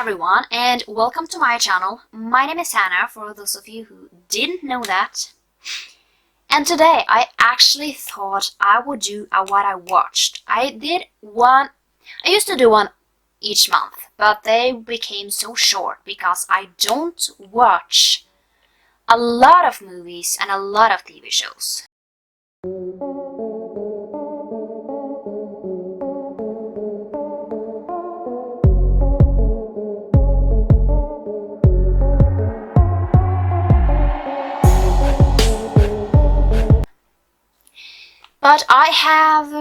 everyone, and welcome to my channel. My name is Hannah, for those of you who didn't know that. And today I actually thought I would do a what I watched. I used to do one each month, but they became so short because I don't watch a lot of movies and a lot of TV shows. But I have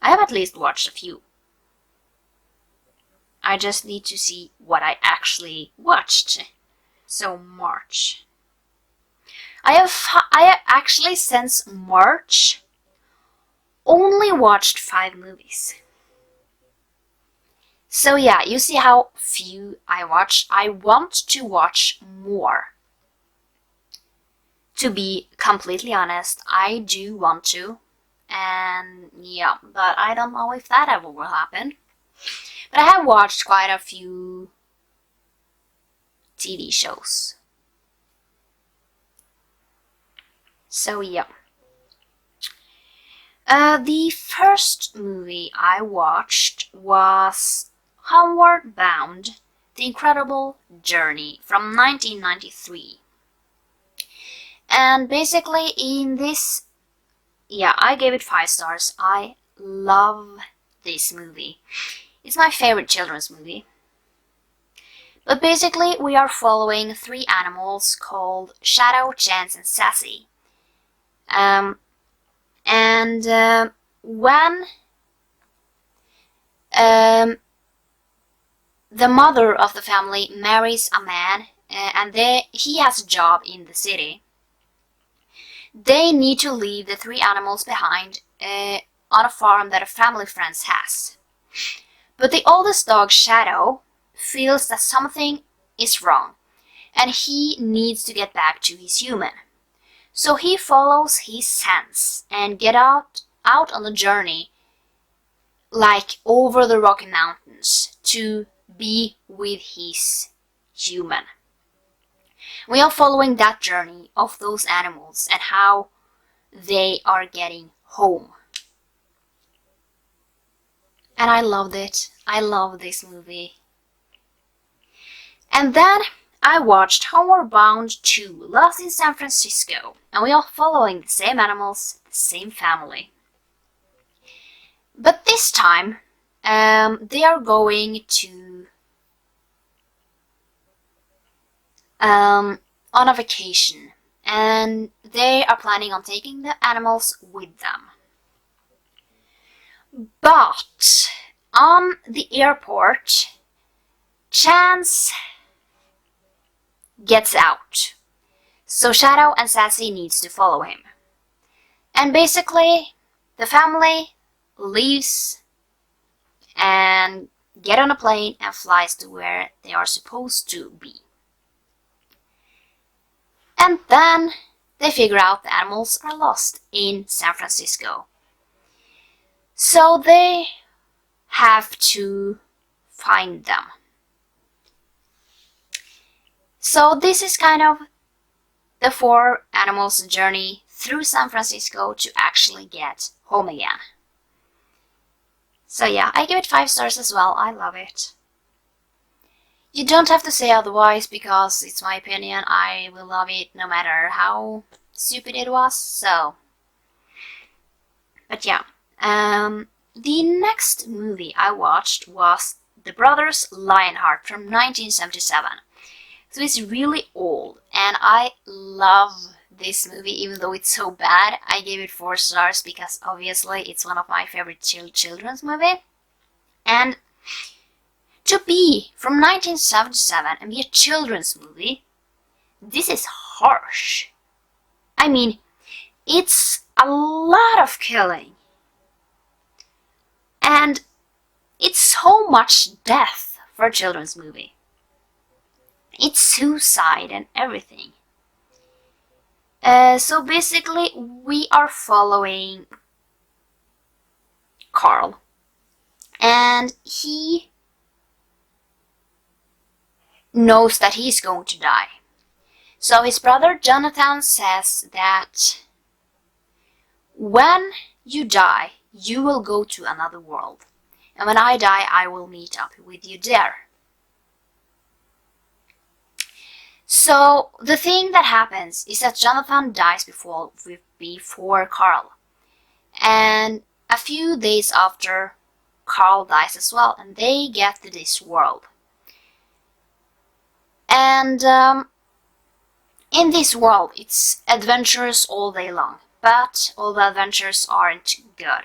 at least watched a few. I just need to see what I actually watched. So March. I have actually since March only watched 5 movies. So yeah, you see how few I watched. I want to watch more. To be completely honest, I do want to. And yeah, but I don't know if that ever will happen. But I have watched quite a few TV shows. So yeah. The first movie I watched was Homeward Bound: The Incredible Journey from 1993. And basically in this, yeah, I gave it 5 stars. I love this movie. It's my favorite children's movie. But basically we are following 3 animals called Shadow, Chance, and Sassy. When the mother of the family marries a man and he has a job in the city, they need to leave the 3 animals behind on a farm that a family friend has. But the oldest dog, Shadow, feels that something is wrong and he needs to get back to his human. So he follows his sense and get out on the journey, like over the Rocky Mountains, to be with his human. We are following that journey of those animals and how they are getting home. And I loved it. I love this movie. And then I watched Homeward Bound 2, Lost in San Francisco, and we are following the same animals, the same family. But this time, they are going to on a vacation, and they are planning on taking the animals with them. But on the airport, Chance gets out, so Shadow and Sassy needs to follow him. And basically, the family leaves and get on a plane and flies to where they are supposed to be. And then they figure out the animals are lost in San Francisco. So they have to find them. So this is kind of the 4 animals' journey through San Francisco to actually get home again. So yeah, I give it 5 stars as well. I love it. You don't have to say otherwise because it's my opinion. I will love it no matter how stupid it was. So, but yeah, the next movie I watched was The Brothers Lionheart from 1977. So it's really old, and I love this movie even though it's so bad. I gave it 4 stars because obviously it's one of my favorite children's movie. And to be from 1977 and be a children's movie, this is harsh. I mean, it's a lot of killing. And it's so much death for a children's movie. It's suicide and everything. So basically, we are following Carl. And he knows that he's going to die. So his brother Jonathan says that when you die, you will go to another world. And when I die, I will meet up with you there. So the thing that happens is that Jonathan dies before Carl. And a few days after, Carl dies as well, and they get to this world. And in this world, it's adventures all day long, but all the adventures aren't good.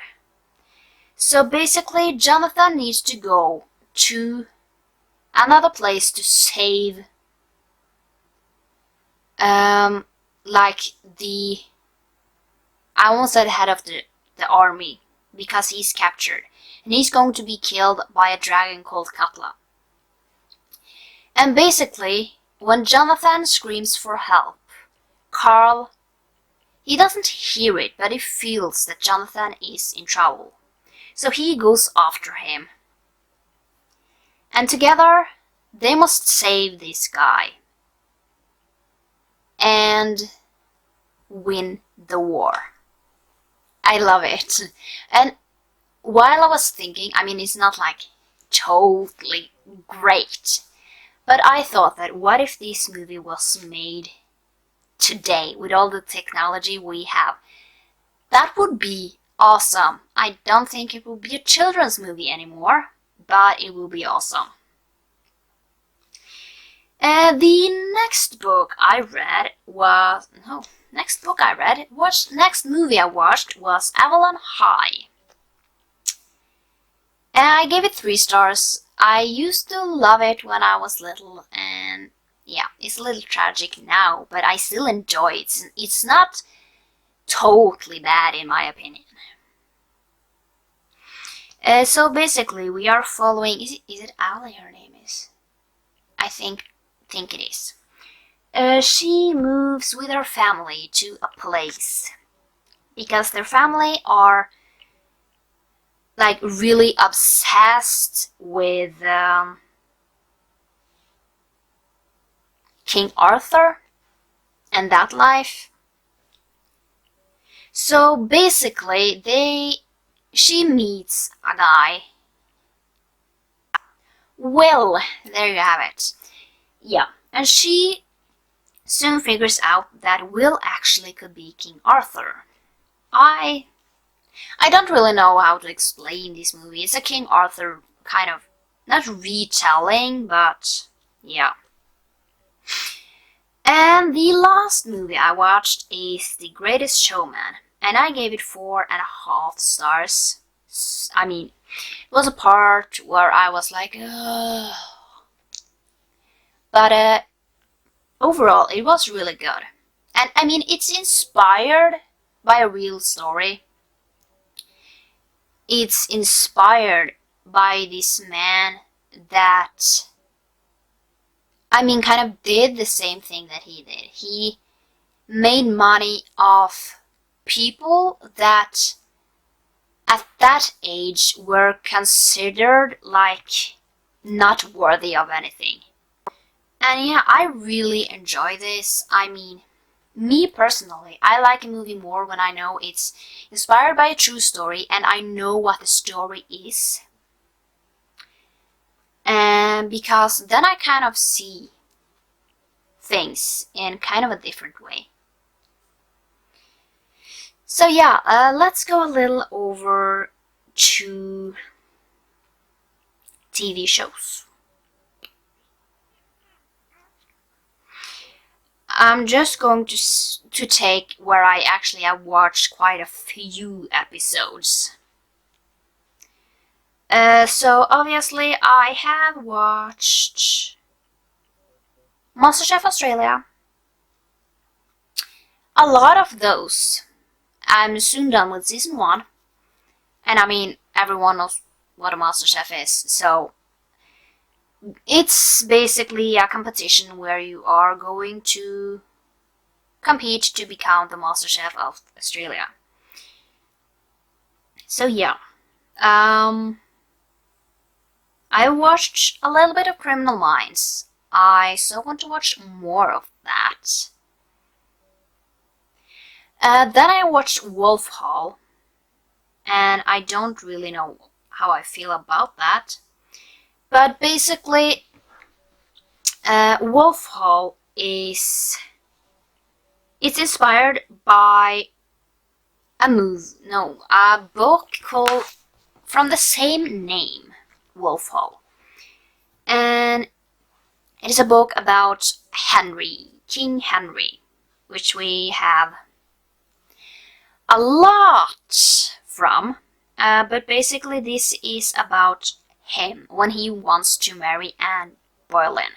So basically, Jonathan needs to go to another place to save, like I almost said head of the army, because he's captured, and he's going to be killed by a dragon called Katla. And basically, when Jonathan screams for help, Carl, he doesn't hear it, but he feels that Jonathan is in trouble. So he goes after him. And together, they must save this guy and win the war. I love it. And while I was thinking, I mean, it's not like totally great, but I thought that what if this movie was made today with all the technology we have? That would be awesome. I don't think it will be a children's movie anymore, but it will be awesome. The next movie I watched was Avalon High. And I gave it 3 stars. I used to love it when I was little, and yeah, it's a little tragic now, but I still enjoy it. It's not totally bad in my opinion. So basically, we are following. Is it Ali? Her name is. I think it is. She moves with her family to a place because their family are like really obsessed with King Arthur and that life. So basically, she meets a guy. Well, there you have it. Yeah, and she soon figures out that Will actually could be King Arthur. I don't really know how to explain this movie. It's a King Arthur kind of, not retelling, but yeah. And the last movie I watched is The Greatest Showman, and I gave it 4.5 stars. I mean, it was a part where I was like, ugh. But overall, it was really good. And I mean, it's inspired by a real story. It's inspired by this man that, I mean, kind of did the same thing that he did. He made money off people that at that age were considered like not worthy of anything. And yeah, I really enjoy this. I mean, me personally, I like a movie more when I know it's inspired by a true story and I know what the story is. And because then I kind of see things in kind of a different way. So yeah, let's go a little over to TV shows. I'm just going to take where I actually have watched quite a few episodes. So obviously I have watched MasterChef Australia. A lot of those. I'm soon done with season 1. And I mean, everyone knows what a MasterChef is, so it's basically a competition where you are going to compete to become the Master Chef of Australia. So yeah, I watched a little bit of Criminal Minds. I so want to watch more of that. Then I watched Wolf Hall, and I don't really know how I feel about that. But basically, Wolf Hall it's inspired by a book called from the same name, Wolf Hall, and it is a book about King Henry, which we have a lot from. But basically, this is about him when he wants to marry Anne Boleyn.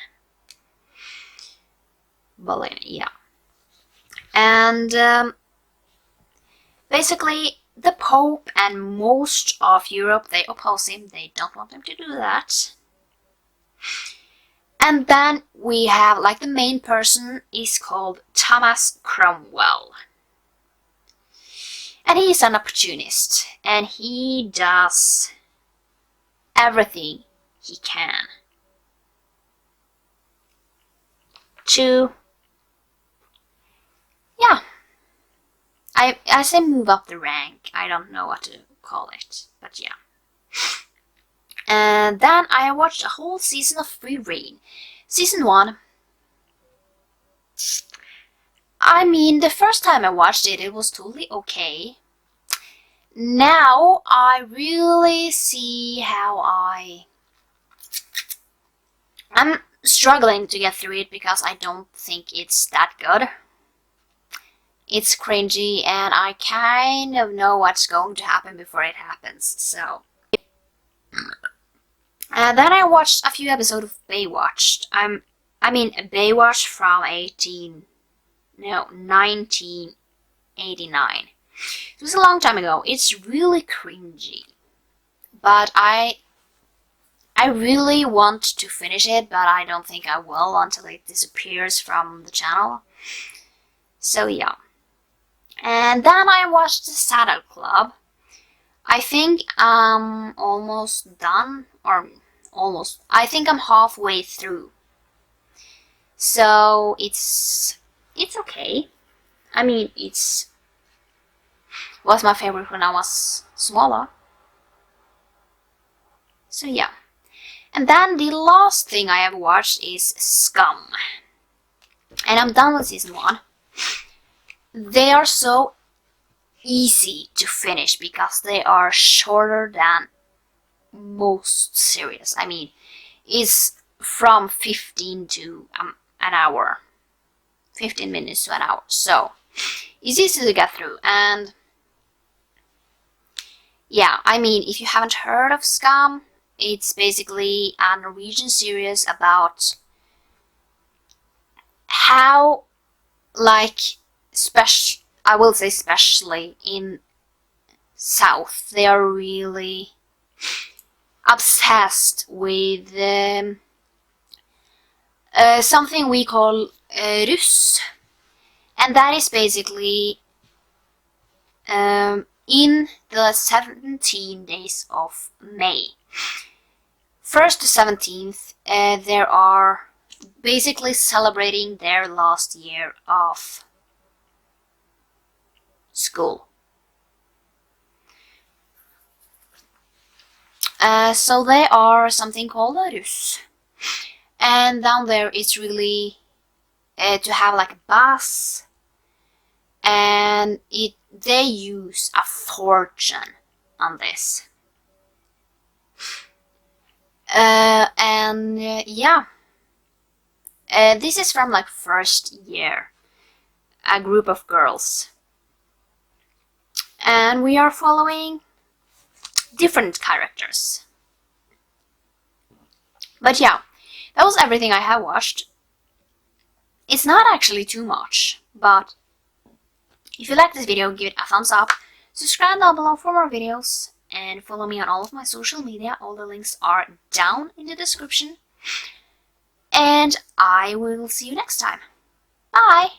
Boleyn, yeah. And basically, the Pope and most of Europe, they oppose him. They don't want him to do that. And then we have, like, the main person is called Thomas Cromwell. And he's an opportunist, and he does everything he can to, yeah, I say move up the rank. I don't know what to call it, but yeah. And then I watched a whole season of Free Reign. Season 1. I mean, the first time I watched it, it was totally okay. Now I really see how I'm struggling to get through it because I don't think it's that good. It's cringy, and I kind of know what's going to happen before it happens, so. Then I watched a few episodes of Baywatch. Baywatch from 1989. It was a long time ago. It's really cringy, but I really want to finish it, but I don't think I will until it disappears from the channel. So yeah. And then I watched The Saddle Club. I think I'm almost done, or almost. I think I'm halfway through. So it's okay. I mean, it was my favorite when I was smaller. So yeah. And then the last thing I have watched is Scum. And I'm done with season 1. They are so easy to finish because they are shorter than most series. I mean, it's from 15 to an hour. 15 minutes to an hour. So, it's easy to get through. And yeah, I mean, if you haven't heard of Scum, it's basically a Norwegian series about how, like, I will say especially in South, they are really obsessed with something we call Russ, and that is basically in the 17 days of May. 1st to 17th, they are basically celebrating their last year of school. So they are something called a Russ. And down there it's really to have like a bus, and they use a fortune on this. Yeah. This is from like first year, a group of girls. And we are following different characters. But yeah, that was everything I have watched. It's not actually too much, but if you like this video, give it a thumbs up, subscribe down below for more videos, and follow me on all of my social media. All the links are down in the description. And I will see you next time. Bye!